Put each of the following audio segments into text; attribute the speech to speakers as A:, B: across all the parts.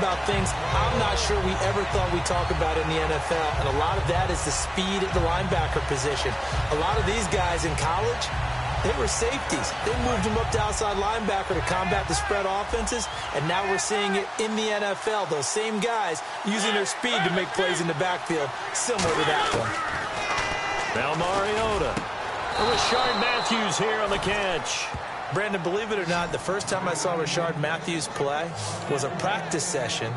A: about things I'm not sure we ever thought we'd talk about in the NFL, and a lot of that is the speed at the linebacker position. A lot of these guys in college, they were safeties. They moved them up to outside linebacker to combat the spread offenses, and now we're seeing it in the NFL. Those same guys using their speed to make plays in the backfield, similar to that one.
B: Now Mariota. Rashard Matthews here on the catch.
A: Brandon, believe it or not, the first time I saw Rashard Matthews play was a practice session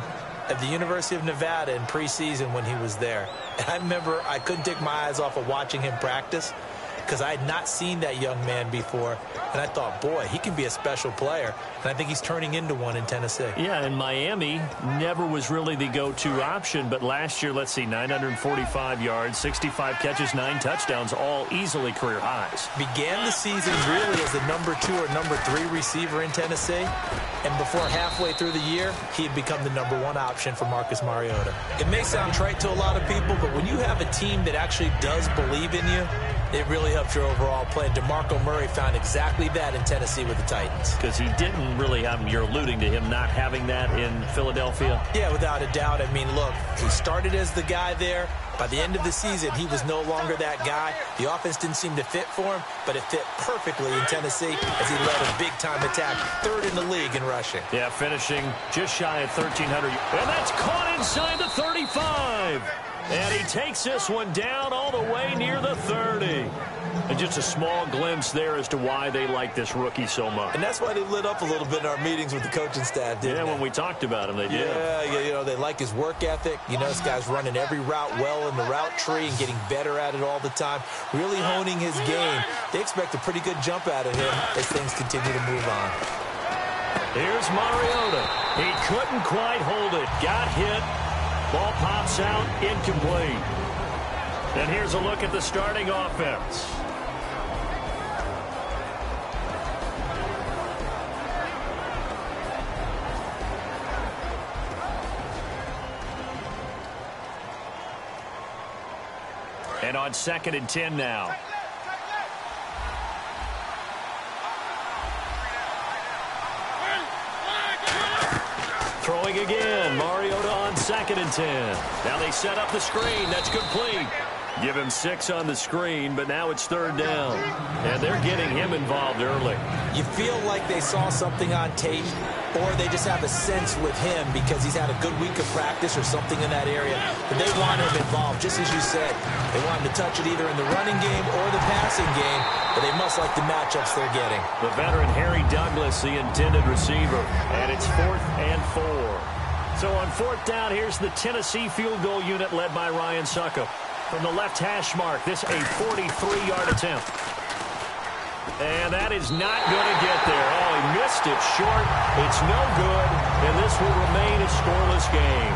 A: at the University of Nevada in preseason when he was there. And I remember I couldn't take my eyes off of watching him practice because I had not seen that young man before. And I thought, boy, he can be a special player. And I think he's turning into one in Tennessee.
B: Yeah, and Miami never was really the go-to option. But last year, let's see, 945 yards, 65 catches, 9 touchdowns, all easily career highs.
A: Began the season really as the number 2 or number 3 receiver in Tennessee. And before halfway through the year, he had become the number 1 option for Marcus Mariota. It may sound trite to a lot of people, but when you have a team that actually does believe in you, it really helps your overall play. DeMarco Murray found exactly that in Tennessee with the Titans.
B: Because he didn't really have, you're alluding to him not having that in Philadelphia?
A: Yeah, without a doubt. I mean, look, he started as the guy there. By the end of the season, he was no longer that guy. The offense didn't seem to fit for him, but it fit perfectly in Tennessee as he led a big-time attack, 3rd in the league in rushing.
B: Yeah, finishing just shy of 1,300. And that's caught inside the 35. And he takes this one down all the way near the 30. And just a small glimpse there as to why they like this rookie so much.
A: And that's why they lit up a little bit in our meetings with the coaching staff, didn't they?
B: When we talked about him, they did.
A: Yeah, you know, they like his work ethic. You know, this guy's running every route well in the route tree and getting better at it all the time, really honing his game. They expect a pretty good jump out of him as things continue to move on.
B: Here's Mariota. He couldn't quite hold it. Got hit. Ball pops out, incomplete. And here's a look at the starting offense. And on 2nd and 10 now. Throwing again. Mariota on 2nd and 10. Now they set up the screen. That's complete. Give him 6 on the screen, but now it's 3rd down. And they're getting him involved early.
A: You feel like they saw something on tape, or they just have a sense with him because he's had a good week of practice or something in that area. But they want him involved, just as you said. They want him to touch it either in the running game or the passing game, but they must like the matchups they're getting.
B: The veteran Harry Douglas, the intended receiver. And it's 4th and 4. So on 4th down, here's the Tennessee field goal unit led by Ryan Succop. From the left hash mark, this a 43-yard attempt. And that is not going to get there. Oh, he missed it short. It's no good, and this will remain a scoreless game.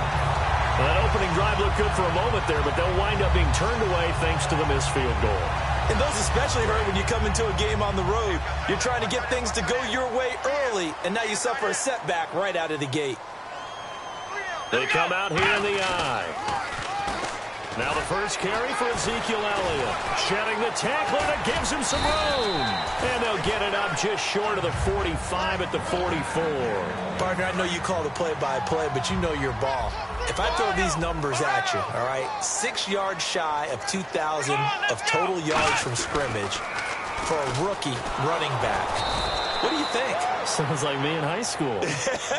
B: Well, that opening drive looked good for a moment there, but they'll wind up being turned away thanks to the missed field goal.
A: And those especially hurt when you come into a game on the road. You're trying to get things to go your way early, and now you suffer a setback right out of the gate.
B: They come out here in the eye. Now the first carry for Ezekiel Elliott. Shedding the tackle, and it gives him some room. And they'll get it up just short of the 45 at the 44.
A: Partner, I know you call the play-by-play, but you know your ball. If I throw these numbers at you, all right, 6 yards shy of 2,000 of total yards from scrimmage for a rookie running back. What do you think?
B: Sounds like me in high school.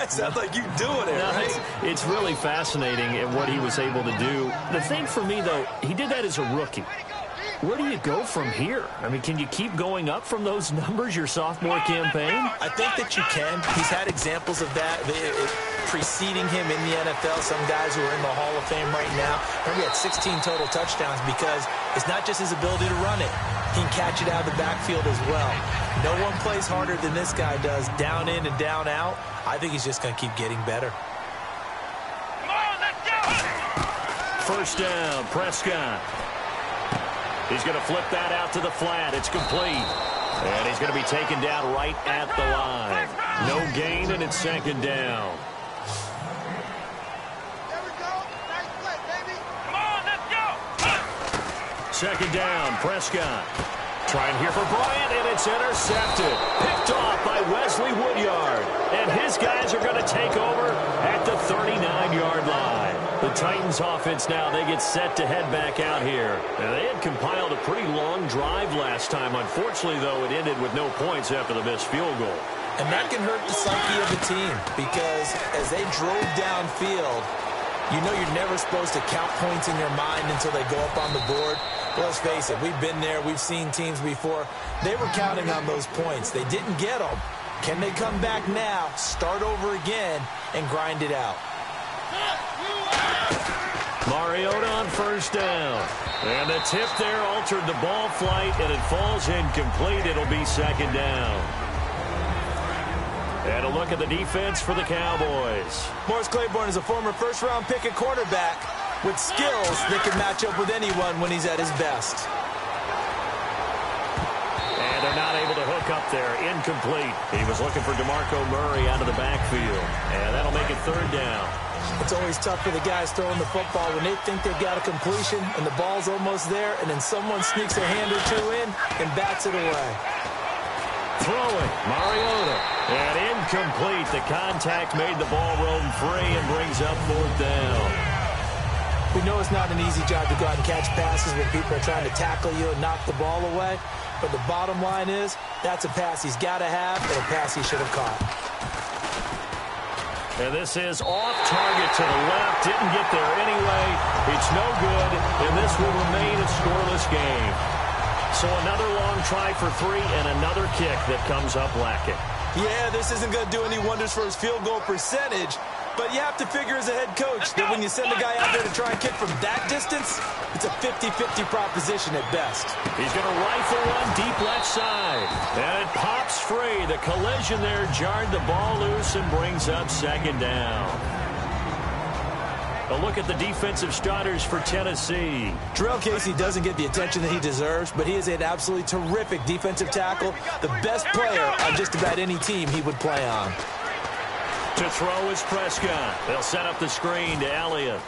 A: Sounds like you doing it, right?
B: It's really fascinating at what he was able to do. The thing for me, though, he did that as a rookie. Where do you go from here? I mean, can you keep going up from those numbers your sophomore campaign?
A: I think that you can. He's had examples of that preceding him in the NFL. Some guys who are in the Hall of Fame right now. Remember, he had 16 total touchdowns because it's not just his ability to run it. He can catch it out of the backfield as well. No one plays harder than this guy does, down in and down out. I think he's just going to keep getting better.
C: Come on, let's go!
B: First down, Prescott. He's going to flip that out to the flat. It's complete. And he's going to be taken down right at the line. No gain, and it's 2nd down.
C: There we go. Nice play, baby. Come on, let's go.
B: 2nd down, Prescott. Trying here for Bryant, and it's intercepted. Picked off by Wesley Woodyard. And his guys are going to take over at the 39-yard line. The Titans offense now, they get set to head back out here. And they had compiled a pretty long drive last time. Unfortunately, though, it ended with no points after the missed field goal.
A: And that can hurt the psyche of the team because as they drove downfield, you know you're never supposed to count points in your mind until they go up on the board. Well, let's face it, we've been there. We've seen teams before. They were counting on those points. They didn't get them. Can they come back now, start over again, and grind it out?
B: Mariota on first down. And the tip there altered the ball flight, and it falls incomplete. It'll be second down. And a look at the defense for the Cowboys.
A: Morris Claiborne is a former first-round pick at quarterback with skills that can match up with anyone when he's at his best.
B: And they're not able to hook up there. Incomplete. He was looking for DeMarco Murray out of the backfield. And that'll make it third down.
A: It's always tough for the guys throwing the football when they think they've got a completion and the ball's almost there, and then someone sneaks a hand or two in and bats it away.
B: Throwing, Mariota. And incomplete. The contact made the ball roam free and brings up fourth down.
A: We know it's not an easy job to go out and catch passes when people are trying to tackle you and knock the ball away. But the bottom line is, that's a pass he's got to have and a pass he should have caught.
B: And this is off target to the left. Didn't get there anyway. It's no good, and this will remain a scoreless game. So another long try for three and another kick that comes up lacking.
A: Yeah, this isn't going to do any wonders for his field goal percentage, but you have to figure as a head coach that when you send a guy out there to try and kick from that distance, it's a 50-50 proposition at best.
B: He's going to rifle one deep left side, and it pops free. The collision there jarred the ball loose and brings up second down. A look at the defensive starters for Tennessee.
A: Jarrell Casey doesn't get the attention that he deserves, but he is an absolutely terrific defensive tackle, the best player on just about any team he would play on.
B: To throw is Prescott. They'll set up the screen to Elliott.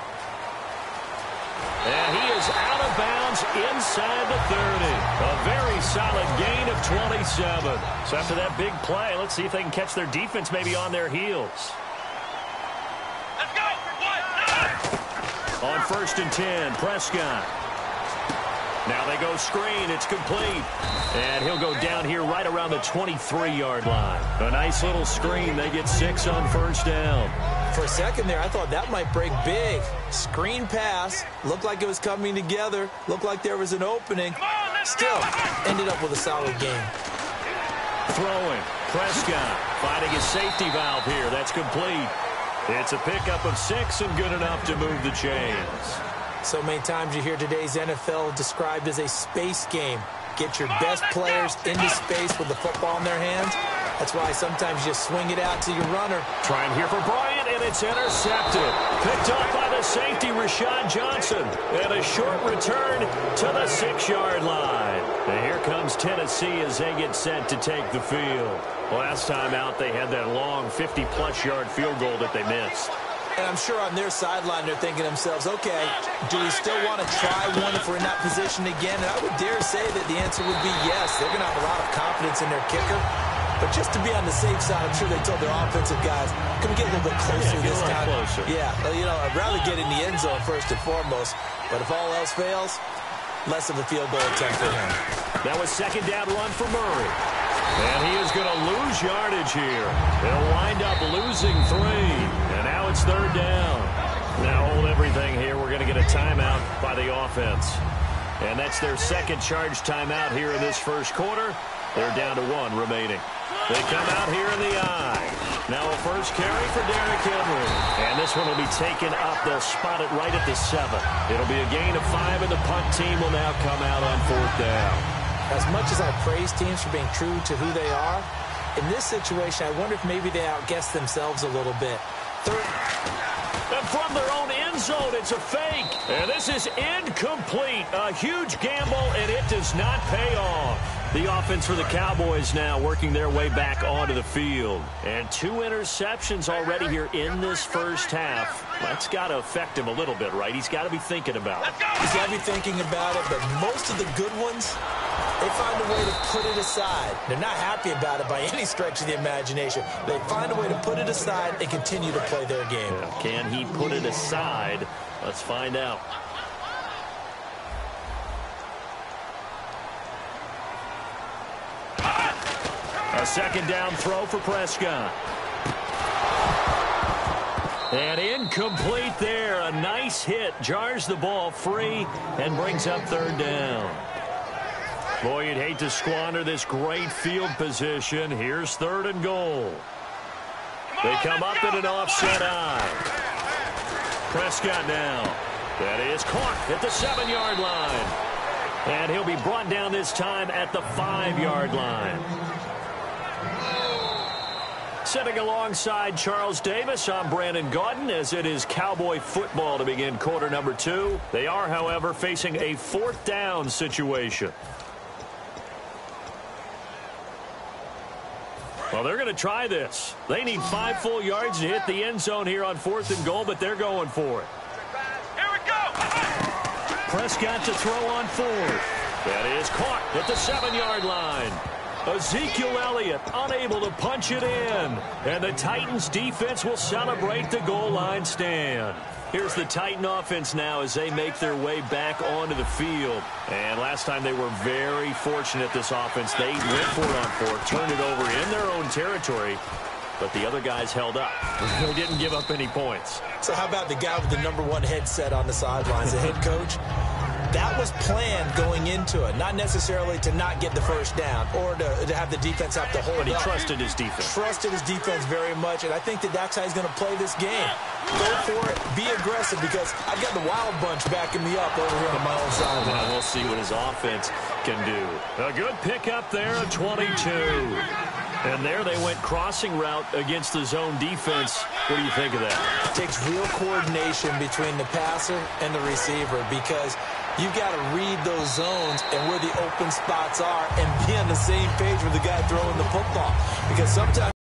B: And he is out of bounds inside the 30. A very solid gain of 27. So after that big play, let's see if they can catch their defense maybe on their heels.
C: Let's go.
B: On 1st and 10, Prescott. Now they go screen. It's complete. And he'll go down here right around the 23-yard line. A nice little screen. They get 6 on first down.
A: For a second there, I thought that might break big. Screen pass. Looked like it was coming together. Looked like there was an opening. Still, ended up with a solid game.
B: Throwing. Prescott finding his safety valve here. That's complete. It's a pickup of 6 and good enough to move the chains.
A: So many times you hear today's NFL described as a space game. Get your best players into space with the football in their hands. That's why sometimes you swing it out to your runner.
B: Trying here for Bryant, and it's intercepted. Picked up by the safety, Rashad Johnson. And a short return to the 6-yard line. And here comes Tennessee as they get set to take the field. Last time out, they had that long 50-plus yard field goal that they missed.
A: And I'm sure on their sideline they're thinking to themselves, okay, do we still want to try one if we're in that position again? And I would dare say that the answer would be yes. They're going to have a lot of confidence in their kicker. But just to be on the safe side, I'm sure they told their offensive guys, can we get a little bit closer this time?
B: Closer.
A: Yeah, you know, I'd rather get in the end zone first and foremost. But if all else fails, less of a field goal attempt for him.
B: That was second down run for Murray. And he is going to lose yardage here. They'll wind up losing 3. And now it's third down. Now hold everything here. We're going to get a timeout by the offense. And that's their second charge timeout here in this first quarter. They're down to 1 remaining. They come out here in the eye. Now a first carry for Derrick Henry. And this one will be taken up. They'll spot it right at the 7. It'll be a gain of 5, and the punt team will now come out on 4th down.
A: As much as I praise teams for being true to who they are, in this situation, I wonder if maybe they outguessed themselves a little bit.
B: And from their own end zone, it's a fake. And this is incomplete. A huge gamble, and it does not pay off. The offense for the Cowboys now working their way back onto the field. And 2 interceptions already here in this first half. That's got to affect him a little bit, right? He's got to be thinking about it.
A: He's got to be thinking about it, but most of the good ones They find a way to put it aside. They're not happy about it by any stretch of the imagination. They find a way to put it aside and continue to play their game.
B: Can he put it aside? Let's find out. A second down throw for Prescott. And incomplete there. A nice hit. Jars the ball free and brings up third down. Boy, you'd hate to squander this great field position. Here's third and goal. They come up in an offset eye. Prescott now. That is caught at the 7-yard line. And he'll be brought down this time at the 5-yard line. Sitting alongside Charles Davis, I'm Brandon Gaudin, as it is Cowboy football to begin quarter number 2. They are, however, facing a 4th down situation. Well, they're going to try this. They need 5 full yards to hit the end zone here on 4th and goal, but they're going for it.
C: Here we go.
B: Prescott to throw on 4th. That is caught at the 7-yard line. Ezekiel Elliott unable to punch it in. And the Titans defense will celebrate the goal line stand. Here's the Titan offense now as they make their way back onto the field. And last time they were very fortunate, this offense. They went for it on 4th, turned it over in their own territory, but the other guys held up. They didn't give up any points.
A: So how about the guy with the #1 headset on the sidelines, the head coach? That was planned going into it, not necessarily to not get the first down or to have the defense have to hold
B: But he
A: up.
B: trusted his defense.
A: Trusted his defense very much, and I think that that's how he's going to play this game. Go for it, be aggressive, because I've got the Wild Bunch backing me up over here on my own sideline.
B: Well, we'll see what his offense can do. A good pickup there, a 22. And there they went crossing route against the zone defense. What do you think of that?
A: It takes real coordination between the passer and the receiver, because you've got to read those zones and where the open spots are and be on the same page with the guy throwing the football. Because sometimes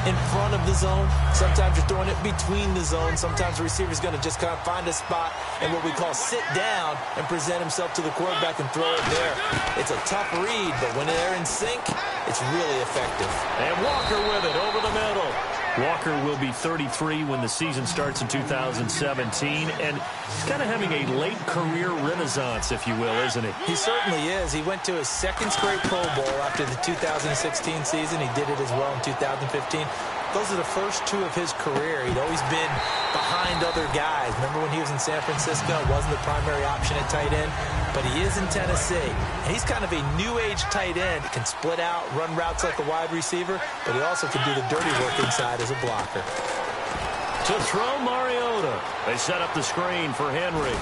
A: in front of the zone, sometimes you're throwing it between the zones. Sometimes the receiver's going to just kind of find a spot and what we call sit down and present himself to the quarterback and throw it there. It's a tough read, but when they're in sync, it's really effective.
B: And Walker with it over the middle. Walker will be 33 when the season starts in 2017, and he's kind of having a late career renaissance, if you will, isn't he?
A: He certainly is. He went to his 2nd straight Pro Bowl after the 2016 season. He did it as well in 2015. Those are the first 2 of his career. He'd always been behind other guys. Remember when he was in San Francisco? Wasn't the primary option at tight end, but he is in Tennessee. And he's kind of a new-age tight end. He can split out, run routes like a wide receiver, but he also can do the dirty work inside as a blocker.
B: To throw, Mariota. They set up the screen for Henry.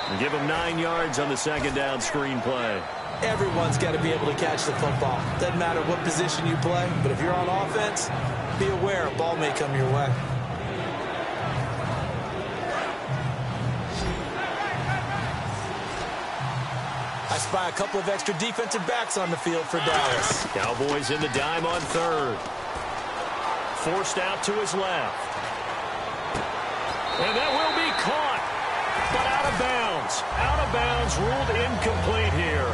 B: And give him 9 yards on the 2nd down screen play.
A: Everyone's got to be able to catch the football. Doesn't matter what position you play, but if you're on offense, be aware a ball may come your way. I spy a couple of extra defensive backs on the field for Dallas.
B: Cowboys in the dime on 3rd. Forced out to his left. And that will be caught, but out of bounds. Out of bounds, ruled incomplete here.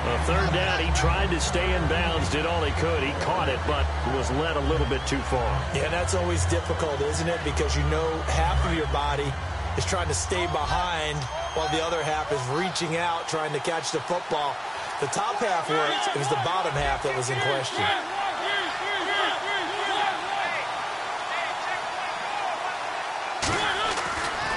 B: On 3rd down, he tried to stay in bounds, did all he could. He caught it, but was led a little bit too far.
A: Yeah, that's always difficult, isn't it? Because you know half of your body is trying to stay behind while the other half is reaching out, trying to catch the football. The top half worked. It was the bottom half that was in question.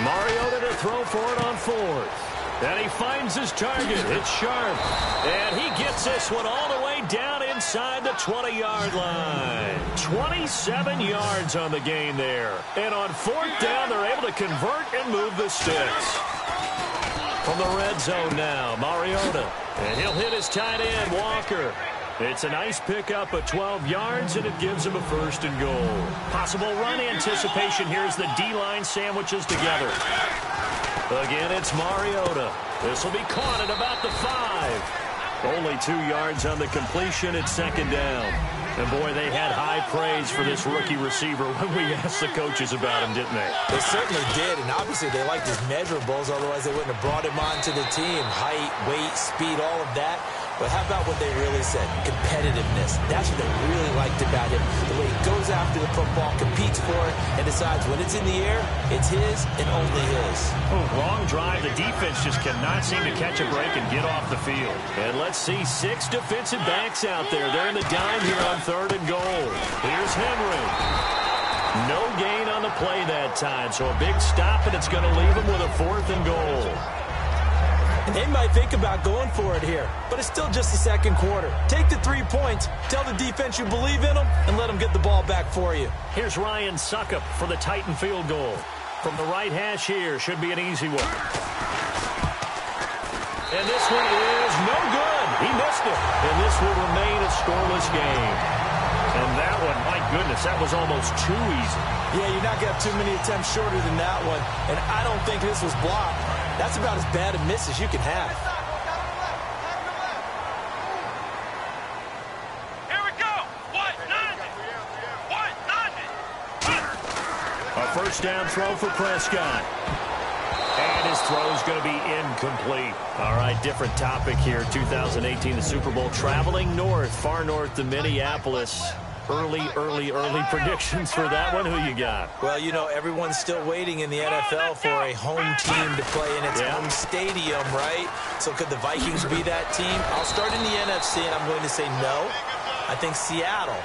B: Mariota to throw for it on 4th. And he finds his target. It's sharp. And he gets this one all the way down inside the 20-yard line. 27 yards on the gain there. And on 4th down, they're able to convert and move the sticks. From the red zone now, Mariota. And he'll hit his tight end, Walker. It's a nice pickup of 12 yards, and it gives him a 1st and goal. Possible run anticipation here as the D-line sandwiches together. Again, it's Mariota. This will be caught at about the 5. Only 2 yards on the completion at 2nd down. And, boy, they had high praise for this rookie receiver when we asked the coaches about him, didn't they?
A: They certainly did, and obviously they liked his measurables, otherwise they wouldn't have brought him onto the team. Height, weight, speed, all of that. But how about what they really said? Competitiveness. That's what they really liked about him. The way he goes after the football, competes for it, and decides when it's in the air, it's his and only his.
B: Long drive. The defense just cannot seem to catch a break and get off the field. And let's see 6 defensive backs out there. They're in the dime here on 3rd and goal. Here's Henry. No gain on the play that time, so a big stop, and it's going to leave him with a 4th and goal.
A: And they might think about going for it here, but it's still just the second quarter. Take the 3 points, tell the defense you believe in them, and let them get the ball back for you.
B: Here's Ryan Suckup for the Titan field goal. From the right hash here, should be an easy one. And this one is no good. He missed it. And this will remain a scoreless game. And that one, my goodness, that was almost too easy.
A: Yeah, you're not going to have too many attempts shorter than that one. And I don't think this was blocked. That's about as bad a miss as you can have.
C: Here we go. What? Nothing. What? Nothing.
B: A first down throw for Prescott. And his throw is going to be incomplete. All right, different topic here. 2018, the Super Bowl, traveling north, far north to Minneapolis. Early predictions for that one. Who you got?
A: Well, you know, everyone's still waiting in the NFL for a home team to play in its home stadium, right? So could the Vikings be that team? I'll start in the NFC, and I'm going to say no. I think Seattle,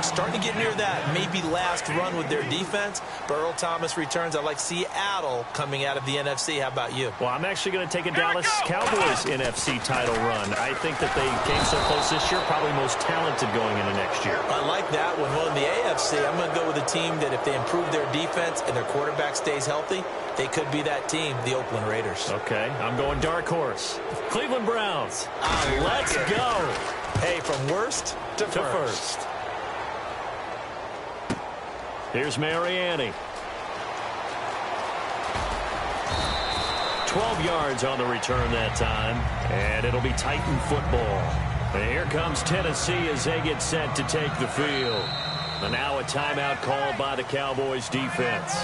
A: starting to get near that maybe last run with their defense. But Earl Thomas returns. I like Seattle coming out of the NFC. How about you?
B: Well, I'm actually going to take a Dallas Cowboys NFC title run. I think that they came so close this year, probably most talented going into next year.
A: I like that one. Well, in the AFC, I'm going to go with a team that if they improve their defense and their quarterback stays healthy, they could be that team, the Oakland Raiders.
B: Okay, I'm going dark horse. Cleveland Browns. Let's go.
A: Hey, from worst to first.
B: Here's Mariani. 12 yards on the return that time, and it'll be Titan football. And here comes Tennessee as they get set to take the field. And now a timeout called by the Cowboys defense.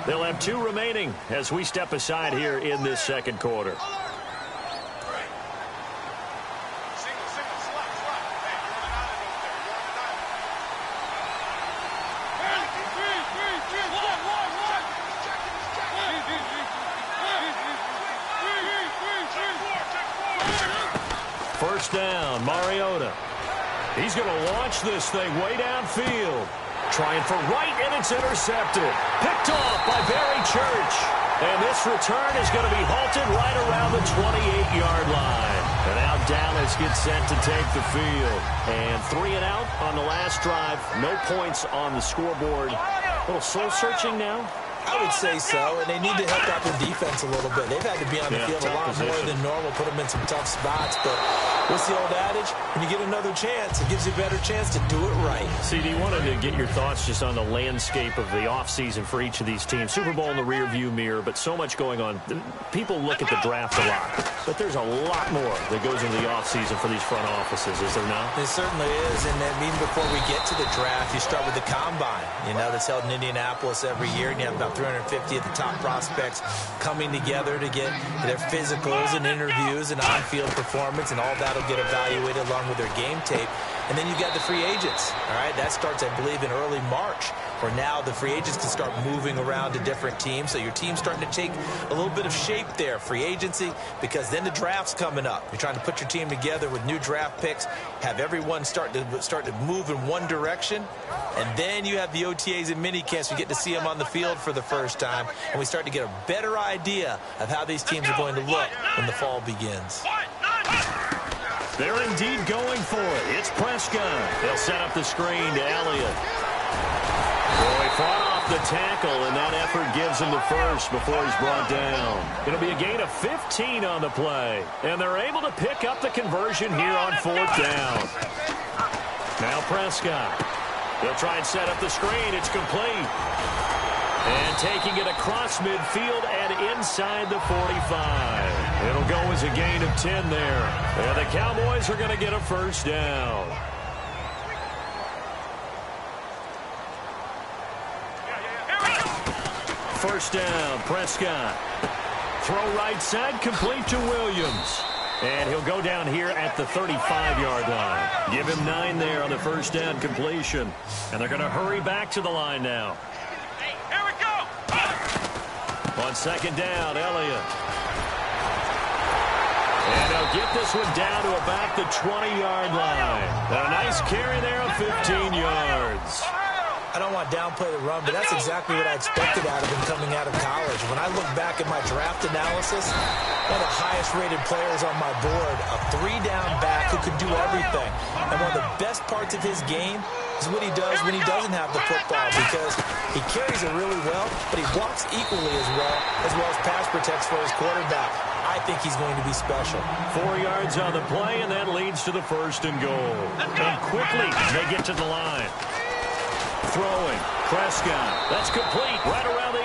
B: They'll have 2 remaining as we step aside here in this second quarter. First down, Mariota. He's going to launch this thing way downfield. Trying for right, and it's intercepted. Picked off by Barry Church. And this return is going to be halted right around the 28-yard line. And now Dallas gets set to take the field. And 3 and out on the last drive. No points on the scoreboard. A little soul-searching now.
A: I would say so, and they need to help out their defense a little bit. They've had to be on the field a lot more than normal, put them in some tough spots. But what's the old adage? When you get another chance, it gives you a better chance to do it right.
B: CD, wanted to get your thoughts just on the landscape of the offseason for each of these teams. Super Bowl in the rearview mirror, but so much going on. People look at the draft a lot, but there's a lot more that goes into the offseason for these front offices, is there not?
A: It certainly is, and then even before we get to the draft, you start with the Combine, that's held in Indianapolis every year, and you have about 350 of the top prospects coming together to get their physicals and interviews and on-field performance, and all that will get evaluated along with their game tape. And then you got the free agents, all right? That starts, I believe, in early March, where now the free agents can start moving around to different teams. So your team's starting to take a little bit of shape there, free agency, because then the draft's coming up. You're trying to put your team together with new draft picks, have everyone start to move in one direction, and then you have the OTAs and mini camps. You get to see them on the field for the first time, and we start to get a better idea of how these teams are going to look when the fall begins.
B: They're indeed going for it. It's Prescott. They'll set up the screen to Elliott. Boy, fought off the tackle, and that effort gives him the first before he's brought down. It'll be a gain of 15 on the play, and they're able to pick up the conversion here on 4th down. Now Prescott. They'll try and set up the screen. It's complete. And taking it across midfield and inside the 45. It'll go as a gain of 10 there. And the Cowboys are going to get a first down. first down. Prescott. Throw right side, complete to Williams. And he'll go down here at the 35-yard line. Give him 9 there on the first down completion. And they're going to hurry back to the line now.
C: Hey, here we go.
B: On second down, Elliott. And they'll get this one down to about the 20-yard line. A nice carry there of 15 yards.
A: I don't want to downplay the run, but that's exactly what I expected out of him coming out of college. When I look back at my draft analysis, one of the highest-rated players on my board, a 3-down back who could do everything. And one of the best parts of his game is what he does when he doesn't have the football, because he carries it really well, but he blocks equally as well as pass protects for his quarterback. I think he's going to be special.
B: 4 yards on the play, and that leads to the first and goal. And quickly, they get to the line. Throwing, Prescott. That's complete, right around the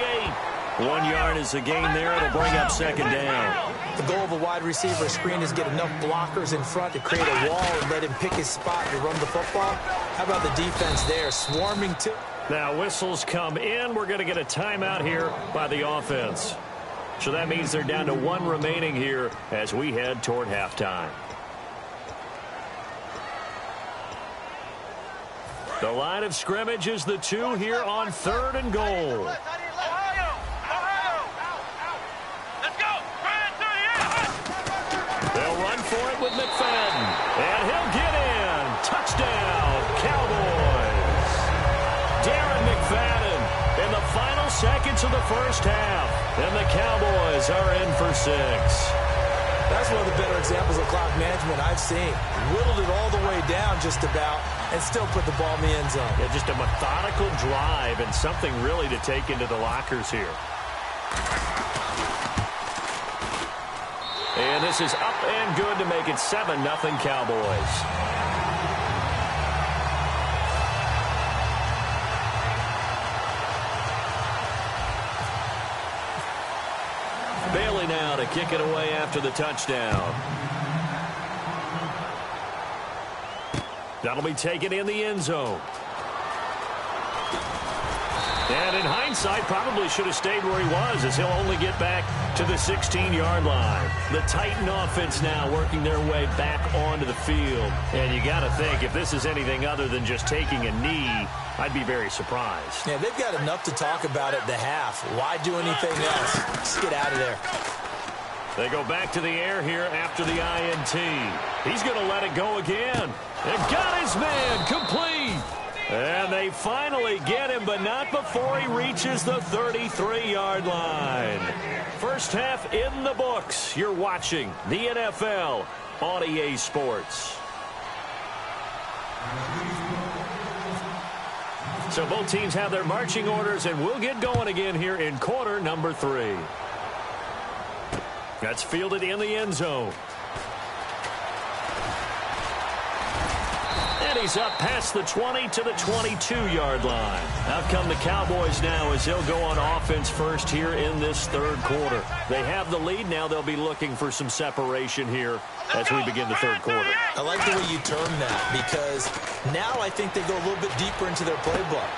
B: 8. 1 yard is the gain there. It'll bring up second down.
A: The goal of a wide receiver screen is get enough blockers in front to create a wall and let him pick his spot to run the football. How about the defense there, swarming to...
B: Now whistles come in. We're going to get a timeout here by the offense. So that means they're down to 1 remaining here as we head toward halftime. The line of scrimmage is the 2 here on 3rd and goal.
C: Ohio! Let's go! Ryan, 38!
B: They'll run for it with McFadden. And he'll get in. Touchdown, Cowboys. Darren McFadden in the final seconds of the first half. And the Cowboys are in for 6.
A: That's one of the better examples of clock management I've seen. Whittled it all the way down just about and still put the ball in the end zone.
B: Yeah, just a methodical drive and something really to take into the lockers here. And this is up and good to make it 7-0 Cowboys. Bailey now to kick it away after the touchdown. That'll be taken in the end zone. And in hindsight, probably should have stayed where he was, as he'll only get back to the 16-yard line. The Titan offense now working their way back onto the field. And you got to think, if this is anything other than just taking a knee, I'd be very surprised.
A: Yeah, they've got enough to talk about at the half. Why do anything else? Just get out of there.
B: They go back to the air here after the INT. He's going to let it go again. And got his man complete. And they finally get him, but not before he reaches the 33-yard line. First half in the books. You're watching the NFL on EA Sports. So both teams have their marching orders, and we'll get going again here in quarter number 3. That's fielded in the end zone. And he's up past the 20 to the 22-yard line. Out come the Cowboys now as they'll go on offense first here in this third quarter. They have the lead. Now they'll be looking for some separation here as we begin the third quarter.
A: I like the way you term that, because now I think they go a little bit deeper into their playbook.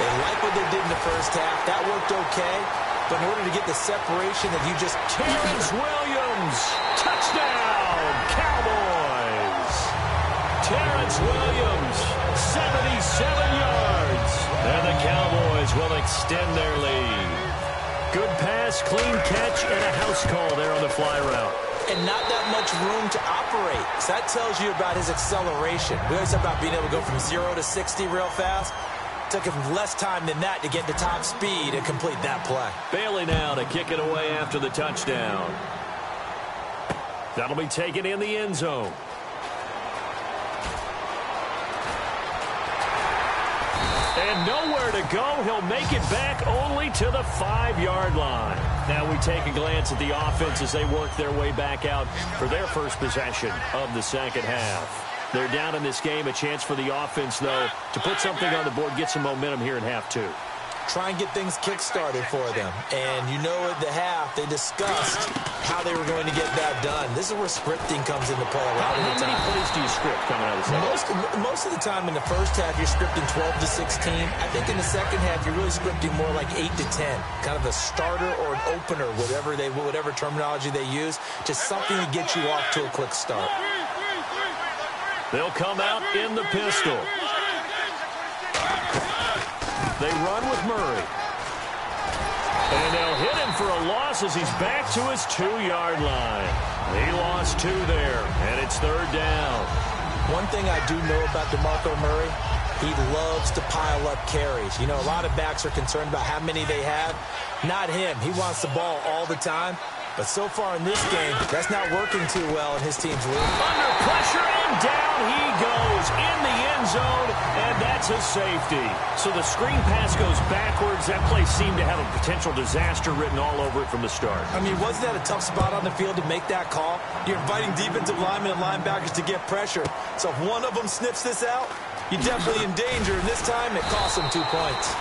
A: They like what they did in the first half. That worked okay. But in order to get the separation that you just...
B: Terrence Williams, touchdown, Cowboys. Terrence Williams, 77 yards. And the Cowboys will extend their lead. Good pass, clean catch, and a house call there on the fly route.
A: And not that much room to operate. So that tells you about his acceleration. We always talk about being able to go from 0 to 60 real fast. Took him less time than that to get to top speed and complete that play.
B: Bailey now to kick it away after the touchdown. That'll be taken in the end zone. And nowhere to go. He'll make it back only to the 5-yard line. Now we take a glance at the offense as they work their way back out for their first possession of the second half. They're down in this game. A chance for the offense, though, to put something on the board, get some momentum here in half 2.
A: try and get things kick-started for them. And you know at the half, they discussed how they were going to get that done. This is where scripting comes into play a lot of the time.
B: How many plays do you script coming out of the second?
A: Most of the time in the first half, you're scripting 12 to 16. I think in the second half, you're really scripting more like 8 to 10. Kind of a starter or an opener, whatever terminology they use. Just something to get you off to a quick start.
B: They'll come out in the pistol. They run with Murray. And they'll hit him for a loss as he's back to his 2-yard line. He lost 2 there, and it's 3rd down.
A: One thing I do know about DeMarco Murray, he loves to pile up carries. You know, a lot of backs are concerned about how many they have. Not him. He wants the ball all the time. But so far in this game, that's not working too well in his team's league.
B: Under pressure, and down he goes in the end zone, and that's a safety. So the screen pass goes backwards. That play seemed to have a potential disaster written all over it from the start.
A: I mean, wasn't that a tough spot on the field to make that call? You're inviting defensive linemen and linebackers to get pressure. So if one of them sniffs this out, you're definitely in danger. And this time, it cost them 2 points.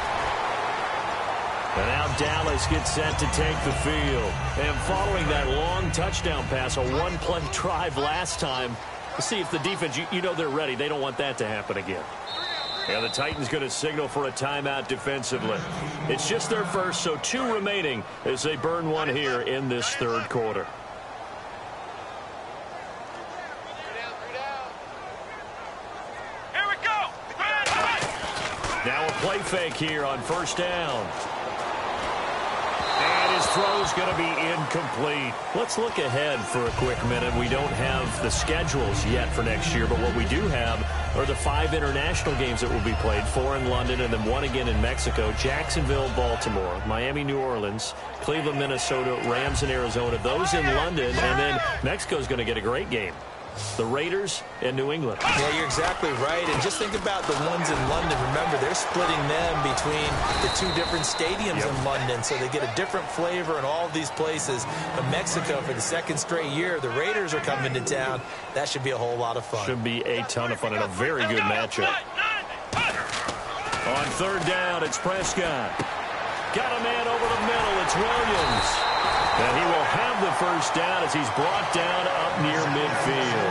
B: And now Dallas gets set to take the field. And following that long touchdown pass, a one-play drive last time, to see if the defense, you know they're ready. They don't want that to happen again. And the Titans going to signal for a timeout defensively. It's just their first, so 2 remaining as they burn 1 here in this 3rd quarter.
C: Here we go.
B: Now a play fake here on 1st down. And his throw's going to be incomplete. Let's look ahead for a quick minute. We don't have the schedules yet for next year, but what we do have are the 5 international games that will be played, 4 in London and then 1 again in Mexico, Jacksonville, Baltimore, Miami, New Orleans, Cleveland, Minnesota, Rams in Arizona, those in London, and then Mexico's going to get a great game. The Raiders and New England.
A: Yeah, you're exactly right. And just think about the ones in London. Remember, they're splitting them between the 2 different stadiums in London, so they get a different flavor in all of these places. But Mexico, for the 2nd straight year, the Raiders are coming to town. That should be a whole lot of fun.
B: Should be a ton of fun and a very good matchup. On 3rd down, it's Prescott. Got a man over the middle. It's Williams. And he will have the 1st down as he's brought down up near midfield.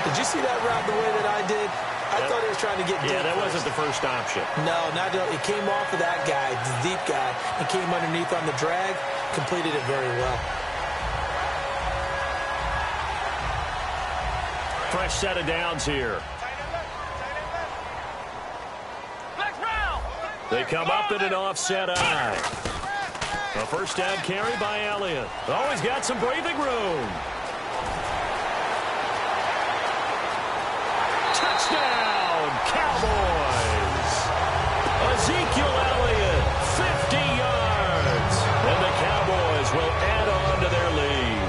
A: Did you see that route the way that I did? I thought he was trying to get deep.
B: Yeah, that wasn't the first option.
A: No, it came off of that guy, the deep guy. He came underneath on the drag, completed it very well.
B: Fresh set of downs here. They come up in an offset eye. A 1st down carry by Elliott. Oh, he's got some breathing room. Touchdown, Cowboys. Ezekiel Elliott, 50 yards. And the Cowboys will add on to their lead.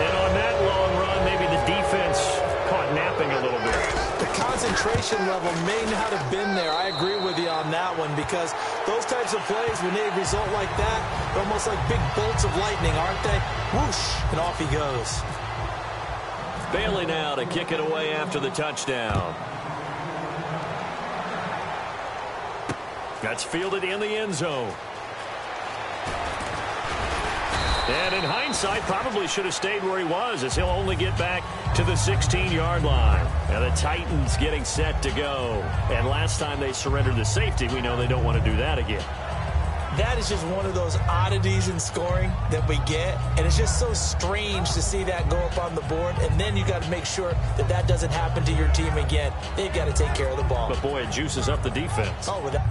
B: And on that long run, maybe the defense caught napping a little bit.
A: The concentration level may not have been there. I agree with you on that one, because those types of plays, when they result like that, they're almost like big bolts of lightning, aren't they? Whoosh, and off he goes.
B: Bailey now to kick it away after the touchdown. That's fielded in the end zone. And in hindsight, probably should have stayed where he was, as he'll only get back to the 16-yard line. And the Titans getting set to go. And last time they surrendered the safety, we know they don't want to do that again.
A: That is just one of those oddities in scoring that we get. And it's just so strange to see that go up on the board. And then you got to make sure that that doesn't happen to your team again. They've got to take care of the ball.
B: But, boy, it juices up the defense.
A: Oh, without